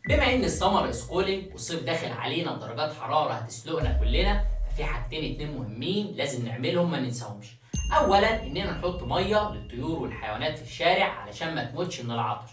بما ان السمر از كولينج والصيف داخل علينا ودرجات حراره هتسلقنا كلنا، ففي حاجتين اتنين مهمين لازم نعملهم ما ننساهمش. اولا اننا نحط ميه للطيور والحيوانات في الشارع علشان ما تموتش من العطش.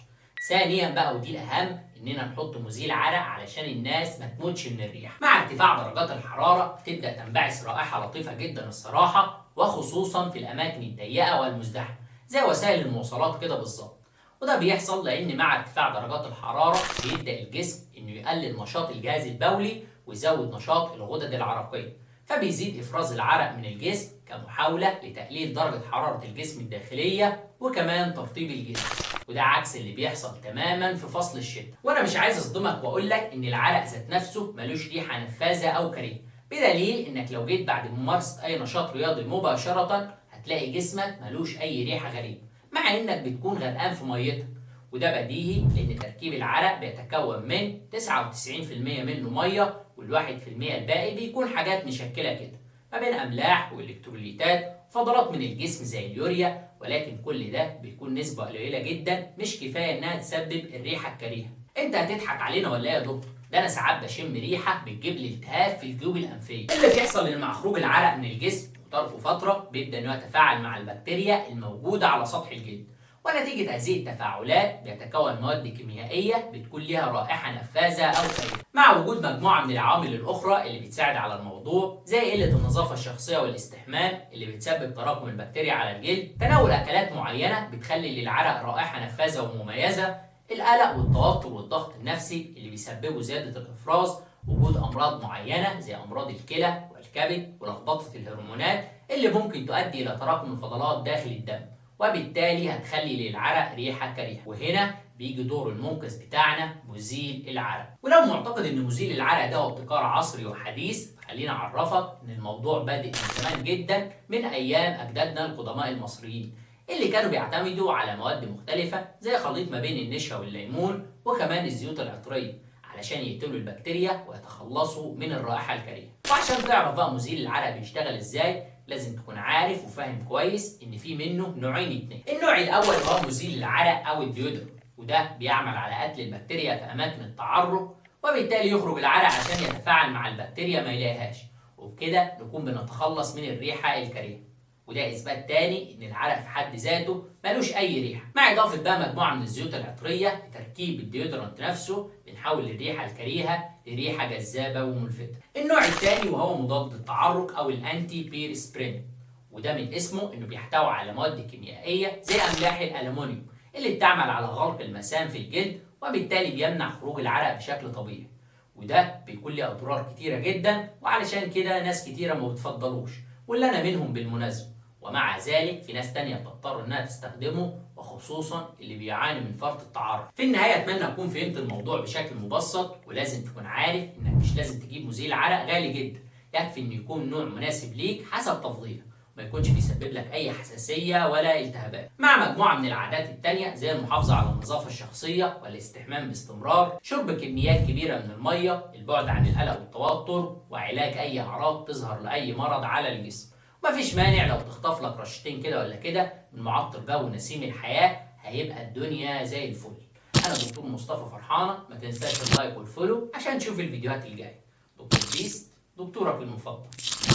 ثانيا بقى ودي الاهم، اننا نحط مزيل عرق علشان الناس ما تموتش من الريح. مع ارتفاع درجات الحراره بتبدا تنبعث رائحه لطيفه جدا الصراحه، وخصوصا في الاماكن الضيقه والمزدحمه زي وسائل المواصلات كده بالظبط. وده بيحصل لان مع ارتفاع درجات الحراره بيبدا الجسم انه يقلل نشاط الجهاز البولي ويزود نشاط الغدد العرقيه، فبيزيد افراز العرق من الجسم كمحاوله لتقليل درجه حراره الجسم الداخليه وكمان ترطيب الجسم. وده عكس اللي بيحصل تماما في فصل الشتاء. وانا مش عايز اصدمك واقول لك ان العرق ذات نفسه ملوش ريحه نفاذه او كريهه، بدليل انك لو جيت بعد ممارسه اي نشاط رياضي مباشره هتلاقي جسمك ملوش اي ريحه غريبه مع انك بتكون غرقان في ميتك. وده بديهي لان تركيب العرق بيتكون من 99% منه ميه، وال1% الباقي بيكون حاجات مشكله كده ما بين املاح والكتروليتات وفضلات من الجسم زي اليوريا، ولكن كل ده بيكون نسبه قليله جدا مش كفايه انها تسبب الريحه الكريهه. انت هتضحك علينا ولا ايه يا دكتور؟ ده انا ساعات بشم ريحه بتجيب لي التهاب في الجيوب الانفيه. اللي بيحصل ان مع خروج العرق من الجسم وطرفه فتره بيبدا انه يتفاعل مع البكتيريا الموجوده على سطح الجلد، ونتيجة هذه التفاعلات بيتكون مواد كيميائية بتكون لها رائحة نفاذة أو كريهة، مع وجود مجموعة من العوامل الأخرى اللي بتساعد على الموضوع زي قلة النظافة الشخصية والاستحمام اللي بتسبب تراكم البكتيريا على الجلد، تناول أكلات معينة بتخلي للعرق رائحة نفاذة ومميزة، القلق والتوتر والضغط النفسي اللي بيسببوا زيادة الإفراز، وجود أمراض معينة زي أمراض الكلى والكبد ولخبطة الهرمونات اللي ممكن تؤدي إلى تراكم الفضلات داخل الدم، وبالتالي هتخلي للعرق ريحه كريهه. وهنا بيجي دور المنقذ بتاعنا مزيل العرق. ولو معتقد ان مزيل العرق ده ابتكار عصري وحديث، خلينا اعرفك ان الموضوع بادئ من زمان جدا، من ايام اجدادنا القدماء المصريين اللي كانوا بيعتمدوا على مواد مختلفه زي خليط ما بين النشا والليمون وكمان الزيوت العطريه علشان يقتلوا البكتيريا ويتخلصوا من الرائحه الكريهه. وعشان تعرف بقى مزيل العرق بيشتغل ازاي، لازم تكون عارف وفاهم كويس ان في منه نوعين اتنين. النوع الاول هو مزيل العرق او الديودر، وده بيعمل على قتل البكتيريا في اماكن التعرق، وبالتالي يخرج العرق عشان يتفاعل مع البكتيريا ما يلاقيهاش، وبكده نكون بنتخلص من الريحه الكريهه. وده اثبات تاني ان العرق في حد ذاته ملوش اي ريحه، مع اضافه بقى مجموعه من الزيوت العطريه لتركيب الديودرنت نفسه بنحول الريحه الكريهه لريحه جذابه وملفته. النوع الثاني وهو مضاد التعرق او الانتي بيرسبرين، وده من اسمه انه بيحتوي على مواد كيميائيه زي املاح الالومنيوم اللي بتعمل على غلق المسام في الجلد، وبالتالي بيمنع خروج العرق بشكل طبيعي. وده بيكون له اضرار كتيره جدا، وعلشان كده ناس كتيره ما بتفضلوش، واللي انا منهم بالمناسبه. ومع ذلك في ناس تانية بتضطر انها تستخدمه، وخصوصا اللي بيعاني من فرط التعرق. في النهايه اتمنى اكون فهمت الموضوع بشكل مبسط، ولازم تكون عارف انك مش لازم تجيب مزيل عرق غالي جدا، يكفي انه يكون نوع مناسب ليك حسب تفضيلك، وما يكونش بيسبب لك اي حساسيه ولا التهابات، مع مجموعه من العادات التانية زي المحافظه على النظافه الشخصيه والاستحمام باستمرار، شرب كميات كبيره من الميه، البعد عن القلق والتوتر، وعلاج اي اعراض تظهر لاي مرض على الجسم. مفيش مانع لو تخطف لك رشتين كده ولا كده من معطر جو نسيم الحياه، هيبقى الدنيا زي الفل. انا دكتور مصطفى فرحانه، ما تنساش اللايك والفولو عشان تشوف الفيديوهات الجايه. دكتور بيست، دكتورك المفضل.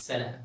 سلام.